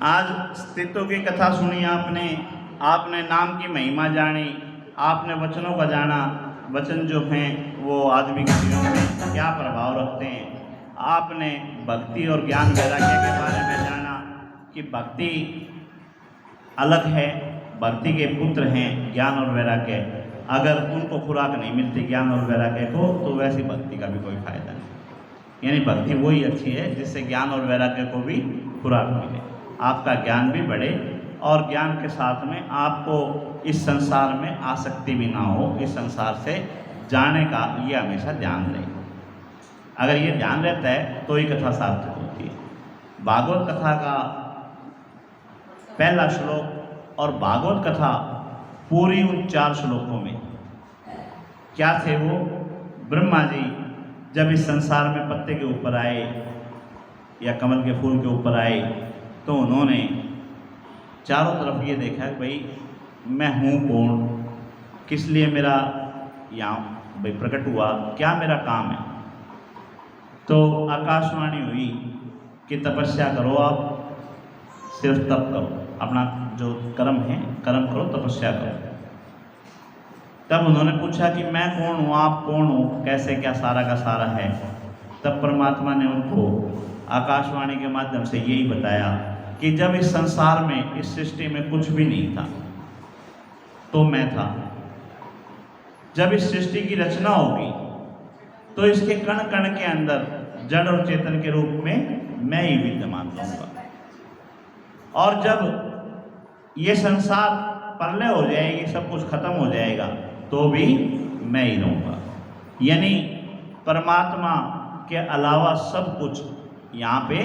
आज स्थितों की कथा सुनी आपने, आपने नाम की महिमा जानी, आपने वचनों का जाना, वचन जो हैं वो आदमी के जीवन में क्या प्रभाव रखते हैं। आपने भक्ति और ज्ञान वैराग्य के बारे में जाना कि भक्ति अलग है, भक्ति के पुत्र हैं ज्ञान और वैराग्य। अगर उनको खुराक नहीं मिलती ज्ञान और वैराग्य को तो वैसी भक्ति का भी कोई फायदा नहीं। यानी भक्ति वही अच्छी है जिससे ज्ञान और वैराग्य को भी खुराक मिले, आपका ज्ञान भी बढ़े और ज्ञान के साथ में आपको इस संसार में आसक्ति भी ना हो, इस संसार से जाने का ये हमेशा ध्यान रहे। अगर ये ध्यान रहता है तो ही कथा सार्थक होती है। भागवत कथा का पहला श्लोक और भागवत कथा पूरी उन 4 श्लोकों में क्या थे वो, ब्रह्मा जी जब इस संसार में पत्ते के ऊपर आए या कमल के फूल के ऊपर आए तो उन्होंने चारों तरफ ये देखा कि भाई मैं हूँ कौन, किस लिए मेरा यहाँ भाई प्रकट हुआ, क्या मेरा काम है। तो आकाशवाणी हुई कि तपस्या करो, आप सिर्फ तप करो, अपना जो कर्म है कर्म करो, तपस्या करो। तब उन्होंने पूछा कि मैं कौन हूँ, आप कौन हो, कैसे क्या सारा का सारा है। तब परमात्मा ने उनको आकाशवाणी के माध्यम से यही बताया कि जब इस संसार में, इस सृष्टि में कुछ भी नहीं था तो मैं था। जब इस सृष्टि की रचना होगी तो इसके कण कण के अंदर जड़ और चेतन के रूप में मैं ही विद्यमान रहूंगा। और जब ये संसार प्रलय हो जाएगी, सब कुछ खत्म हो जाएगा तो भी मैं ही रहूँगा। यानी परमात्मा के अलावा सब कुछ यहाँ पे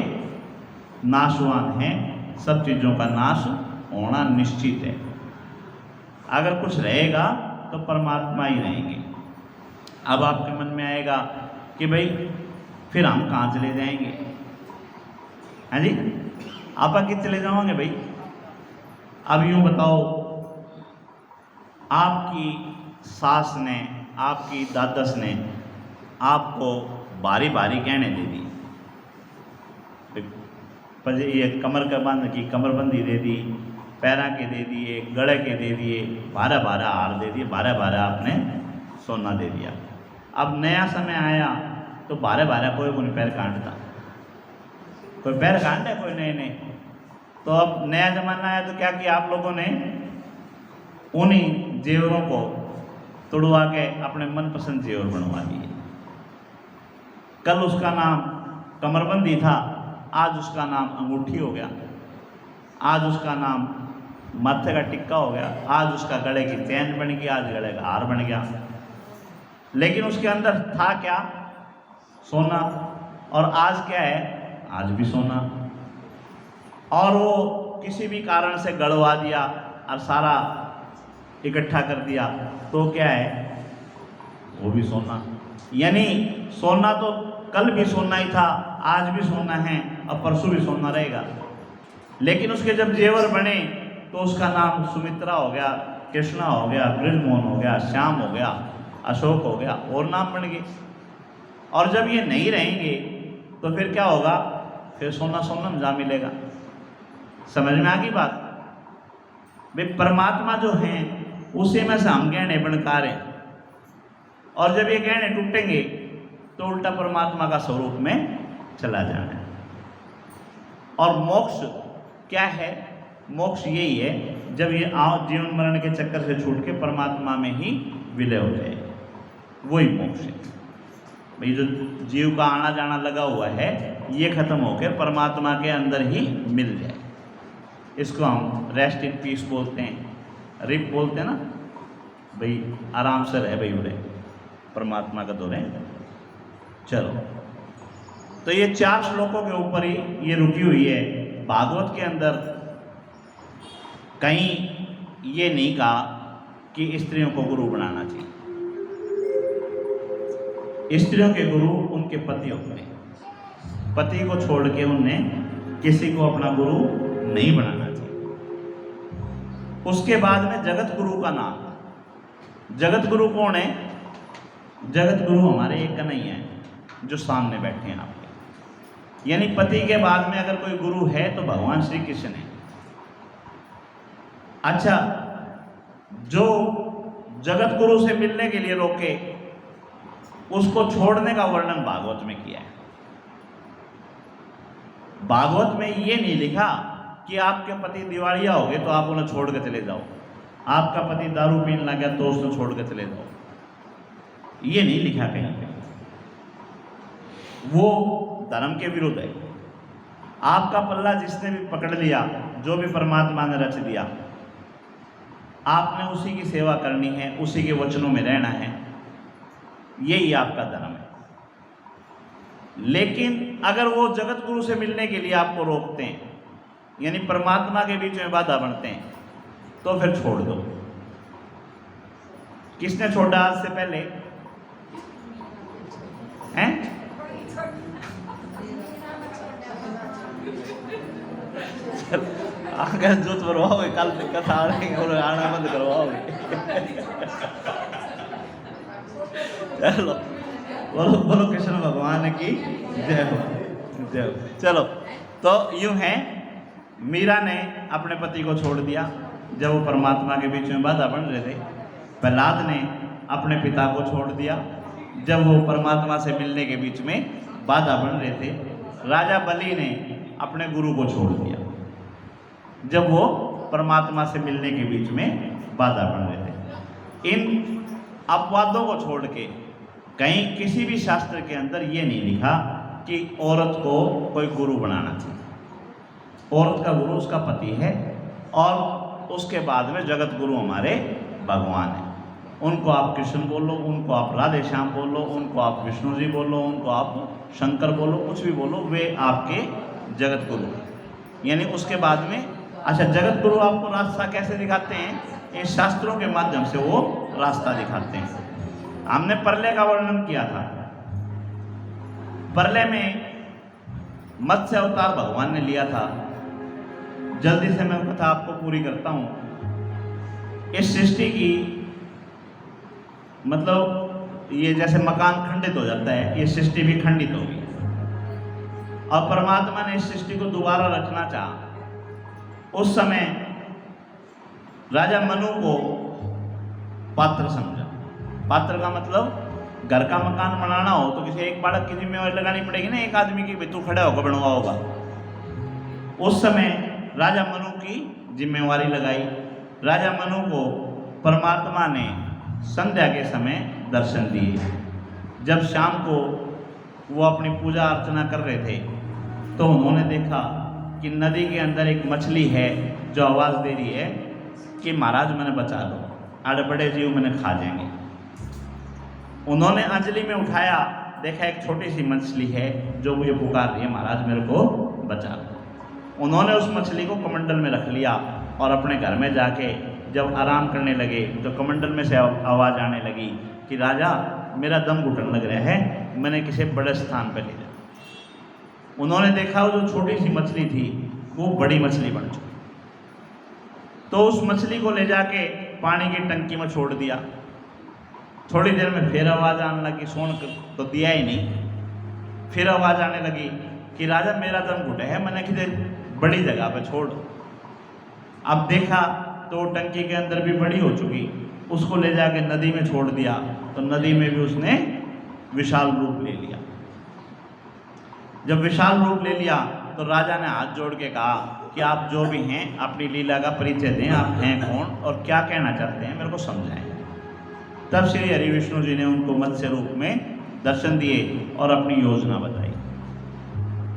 नाशवान है, सब चीज़ों का नाश होना निश्चित है। अगर कुछ रहेगा तो परमात्मा ही रहेंगे। अब आपके मन में आएगा कि भाई फिर हम कहाँ चले जाएंगे, हाँ जी, आप आगे चले जाओगे भाई। अब यूँ बताओ, आपकी सास ने, आपकी दादस ने आपको बारी बारी गहने दे दी, ये कमर का बंद की कमरबंदी दे दी, पैरा के दे दिए, गले के दे दिए, 12-12 हार दे दिए, 12-12 आपने सोना दे दिया। अब नया समय आया तो 12-12 कोई पैर काटता, कोई पैर काटता है कोई नए नए। तो अब नया जमाना आया तो क्या किया आप लोगों ने, उन्हीं जेवरों को तुड़वा के अपने मनपसंद जेवर बनवा दिए। कल उसका नाम कमरबंदी था, आज उसका नाम अंगूठी हो गया, आज उसका नाम माथे का टिक्का हो गया, आज उसका गले की चैन बन गई, आज गले का हार बन गया। लेकिन उसके अंदर था क्या, सोना। और आज क्या है, आज भी सोना। और वो किसी भी कारण से गड़वा दिया और सारा इकट्ठा कर दिया तो क्या है, वो भी सोना। यानी सोना तो कल भी सोना ही था, आज भी सोना है और परसों भी सोना रहेगा। लेकिन उसके जब जेवर बने तो उसका नाम सुमित्रा हो गया, कृष्णा हो गया, ब्रजमोहन हो गया, श्याम हो गया, अशोक हो गया, और नाम बन गए। और जब ये नहीं रहेंगे तो फिर क्या होगा, फिर सोना सोना में जा मिलेगा। समझ में आ गई बात। भाई परमात्मा जो हैं उसी में से हम गहने बनकार हैं, और जब ये गहने टूटेंगे तो उल्टा परमात्मा का स्वरूप में चला जाना है। और मोक्ष क्या है, मोक्ष यही है जब ये जीवन मरण के चक्कर से छूट के परमात्मा में ही विलय हो जाए, वही मोक्ष है। भाई जो जीव का आना जाना लगा हुआ है ये खत्म होकर परमात्मा के अंदर ही मिल जाए। इसको हम रेस्ट इन पीस बोलते हैं, रिप बोलते हैं ना, भाई आराम से रहे भाई उड़े परमात्मा का दौरे। चलो, तो ये 4 श्लोकों के ऊपर ही ये रुकी हुई है। भागवत के अंदर कहीं ये नहीं कहा कि स्त्रियों को गुरु बनाना चाहिए। स्त्रियों के गुरु उनके पति होते हैं, पति को छोड़ के उनने किसी को अपना गुरु नहीं बनाना चाहिए। उसके बाद में जगत गुरु का नाम, जगत गुरु कौन है, जगत गुरु हमारे एक कन्हैया है जो सामने बैठे हैं आपके। यानी पति के बाद में अगर कोई गुरु है तो भगवान श्री कृष्ण है। अच्छा, जो जगत गुरु से मिलने के लिए रोके उसको छोड़ने का वर्णन भागवत में किया है। भागवत में ये नहीं लिखा कि आपके पति दिवालिया हो गए तो आप उन्हें छोड़ के चले जाओ, आपका पति दारू पीने लग गया तो उसको छोड़ के चले जाओ, ये नहीं लिखा कहीं पे। वो धर्म के विरुद्ध है। आपका पल्ला जिसने भी पकड़ लिया, जो भी परमात्मा ने रच दिया, आपने उसी की सेवा करनी है, उसी के वचनों में रहना है, यही आपका धर्म है। लेकिन अगर वो जगत गुरु से मिलने के लिए आपको रोकते हैं, यानी परमात्मा के बीच में बाधा बनते हैं, तो फिर छोड़ दो। किसने छोड़ा आज से पहले? हैं? अगर जोत भरवाओगे, कल कथा आ रही और आना बंद करवाओगे। चलो बोलो बोलो कृष्ण भगवान की जय हो, जय हो। चलो, तो यूं है, मीरा ने अपने पति को छोड़ दिया जब वो परमात्मा के बीच में बाधा बन रहे थे। प्रहलाद ने अपने पिता को छोड़ दिया जब वो परमात्मा से मिलने के बीच में बाधा बन रहे थे। राजा बलि ने अपने गुरु को छोड़ दिया जब वो परमात्मा से मिलने के बीच में बाधा बन रहे थे। इन अपवादों को छोड़ के कहीं किसी भी शास्त्र के अंदर ये नहीं लिखा कि औरत को कोई गुरु बनाना चाहिए। औरत का गुरु उसका पति है और उसके बाद में जगत गुरु हमारे भगवान हैं। उनको आप कृष्ण बोलो, उनको आप राधे श्याम बोलो, उनको आप विष्णु जी बोलो, उनको आप शंकर बोलो, कुछ भी बोलो, वे आपके जगत गुरु। यानी उसके बाद में अच्छा, जगत गुरु आपको रास्ता कैसे दिखाते हैं? इन शास्त्रों के माध्यम से वो रास्ता दिखाते हैं। हमने प्रलय का वर्णन किया था। प्रलय में मत्स्य अवतार भगवान ने लिया था। जल्दी से मैं कथा आपको पूरी करता हूं। इस सृष्टि की मतलब ये जैसे मकान खंडित हो जाता है, ये सृष्टि भी खंडित होगी और परमात्मा ने इस सृष्टि को दोबारा रचना चाहा। उस समय राजा मनु को पात्र समझा। पात्र का मतलब घर का मकान बनाना हो तो किसी एक बालक की जिम्मेवारी लगानी पड़ेगी ना, एक आदमी की तू खड़ा होकर बनवा होगा। उस समय राजा मनु की जिम्मेवारी लगाई। राजा मनु को परमात्मा ने संध्या के समय दर्शन दिए। जब शाम को वो अपनी पूजा अर्चना कर रहे थे तो उन्होंने देखा कि नदी के अंदर एक मछली है जो आवाज़ दे रही है कि महाराज मैंने बचा लो, अड़बड़े जीव मैंने खा जाएंगे। उन्होंने अंजलि में उठाया, देखा एक छोटी सी मछली है जो मुझे पुकार रही है, महाराज मेरे को बचा लो। उन्होंने उस मछली को कमंडल में रख लिया और अपने घर में जाके जब आराम करने लगे तो कमंडल में से आवाज़ आने लगी कि राजा मेरा दम घुटने लग रहा है, मैंने किसी बड़े स्थान पर ले जाओ। उन्होंने देखा वो जो छोटी सी मछली थी वो बड़ी मछली बन चुकी। तो उस मछली को ले जाके पानी की टंकी में छोड़ दिया। थोड़ी देर में फिर आवाज़ आने लगी, सोन तो दिया ही नहीं। फिर आवाज़ आने लगी कि राजा मेरा दम घुटे है, मैंने किसी बड़ी जगह पे छोड़। अब देखा तो टंकी के अंदर भी बड़ी हो चुकी, उसको ले जाके नदी में छोड़ दिया तो नदी में भी उसने विशाल रूप ले लिया। जब विशाल रूप ले लिया तो राजा ने हाथ जोड़ के कहा कि आप जो भी हैं अपनी लीला का परिचय दें, आप हैं कौन और क्या कहना चाहते हैं मेरे को समझाएं। तब श्री हरि विष्णु जी ने उनको मत्स्य रूप में दर्शन दिए और अपनी योजना बताई।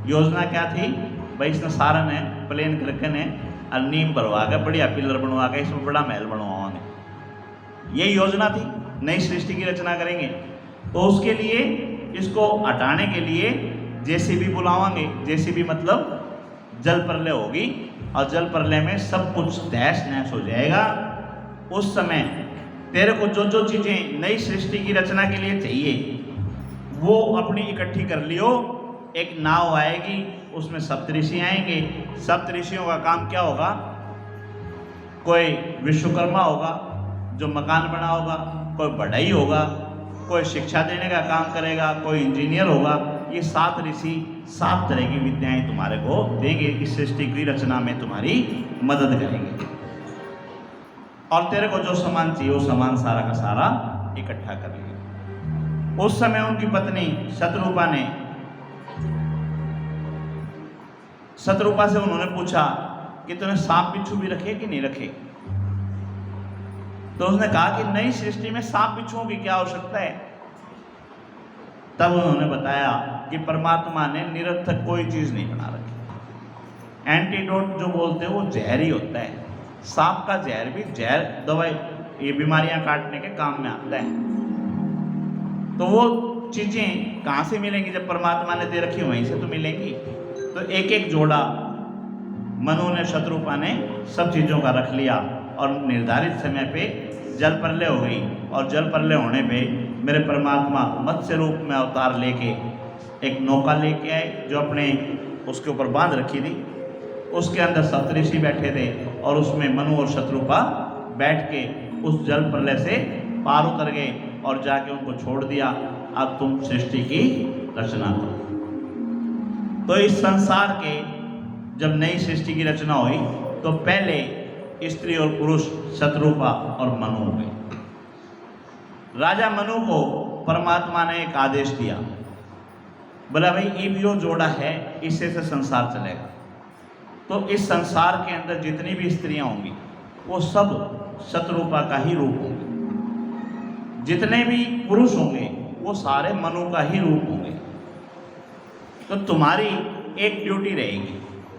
योजना क्या थी भाई? इसने सारन है, प्लेन करकन है और नीम भरवा के बढ़िया पिलर बनवा के इसमें बड़ा महल बनवाओगे। यही योजना थी, नई सृष्टि की रचना करेंगे। तो उसके लिए इसको हटाने के लिए जेसीबी बुलावांगे। जेसीबी मतलब जल प्रलय होगी और जल प्रलय में सब कुछ तहस नहस हो जाएगा। उस समय तेरे को जो जो चीज़ें नई सृष्टि की रचना के लिए चाहिए वो अपनी इकट्ठी कर लियो। एक नाव आएगी, उसमें सप्तऋषि आएंगे। सप्तऋषियों का काम क्या होगा? कोई विश्वकर्मा होगा जो मकान बना होगा, कोई बढ़ई होगा, कोई शिक्षा देने का काम करेगा, कोई इंजीनियर होगा। ये 7 ऋषि 7 तरह की विद्याएं तुम्हारे को देंगे, इस सृष्टि की रचना में तुम्हारी मदद करेंगे और तेरे को जो सामान चाहिए वो सामान सारा का सारा इकट्ठा कर लिया। उस समय उनकी पत्नी शतरूपा से उन्होंने पूछा कि तूने सांप बिच्छू भी रखे कि नहीं रखे? तो उसने कहा कि नई सृष्टि में सांप बिच्छुओं की क्या आवश्यकता है। तब उन्होंने बताया कि परमात्मा ने निरर्थक कोई चीज नहीं बना रखी। एंटीडोट जो बोलते हैं वो जहर ही होता है। सांप का जहर भी जहर दवाई, ये बीमारियां काटने के काम में आता है। तो वो चीजें कहाँ से मिलेंगी? जब परमात्मा ने दे रखी वहीं से तो मिलेंगी। तो एक एक जोड़ा मनु ने, शतरूपा ने सब चीजों का रख लिया और निर्धारित समय पे जल प्रलय हो गई। और जल प्रलय होने पे मेरे परमात्मा मत्स्य रूप में अवतार लेके एक नौका लेके आए जो अपने उसके ऊपर बांध रखी थी। उसके अंदर सप्तऋषि बैठे थे और उसमें मनु और शतरूपा बैठ के उस जल प्रलय से पार उतर गए और जाके उनको छोड़ दिया, अब तुम सृष्टि की रचना करो। तो इस संसार के जब नई सृष्टि की रचना हुई तो पहले स्त्री और पुरुष शतरूपा और मनु हुए। राजा मनु को परमात्मा ने एक आदेश दिया, बोला भाई ये जो जोड़ा है इससे से संसार चलेगा। तो इस संसार के अंदर जितनी भी स्त्रियां होंगी वो सब शतरूपा का ही रूप होंगे, जितने भी पुरुष होंगे वो सारे मनु का ही रूप होंगे। तो तुम्हारी एक ड्यूटी रहेगी।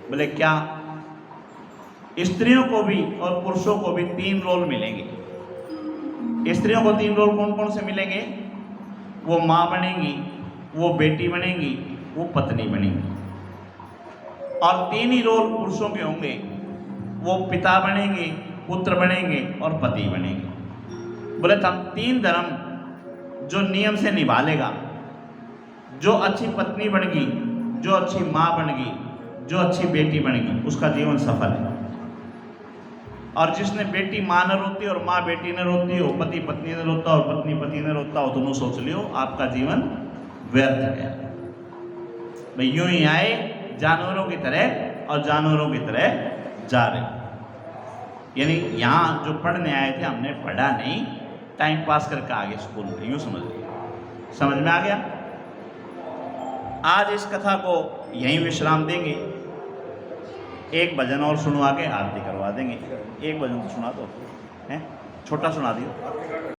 बोले क्या? स्त्रियों को भी और पुरुषों को भी 3 रोल मिलेंगे। स्त्रियों को 3 रोल कौन कौन से मिलेंगे? वो माँ बनेंगी, वो बेटी बनेंगी, वो पत्नी बनेंगी। और 3 ही रोल पुरुषों के होंगे, वो पिता बनेंगे, पुत्र बनेंगे और पति बनेंगे। बोले तब 3 धर्म जो नियम से निभा लेगा, जो अच्छी पत्नी बनेगी, जो अच्छी माँ बनेगी, जो अच्छी बेटी बनेगी, उसका जीवन सफल है। और जिसने बेटी माँ न रोती और माँ बेटी न रोती हो, पति पत्नी न रोता और पत्नी पति न रोता हो, तुम सोच लियो आपका जीवन व्यर्थ गया। भाई यूं ही आए जानवरों की तरह और जानवरों की तरह जा रहे। यानी यहाँ जो पढ़ने आए थे हमने पढ़ा नहीं, टाइम पास करके आगे स्कूल में, यूं समझ लिया। समझ में आ गया? आज इस कथा को यहीं विश्राम देंगे। एक भजन और सुनवा के आरती करवा देंगे। एक भजन तो सुना दो, हैं? छोटा सुना दियो।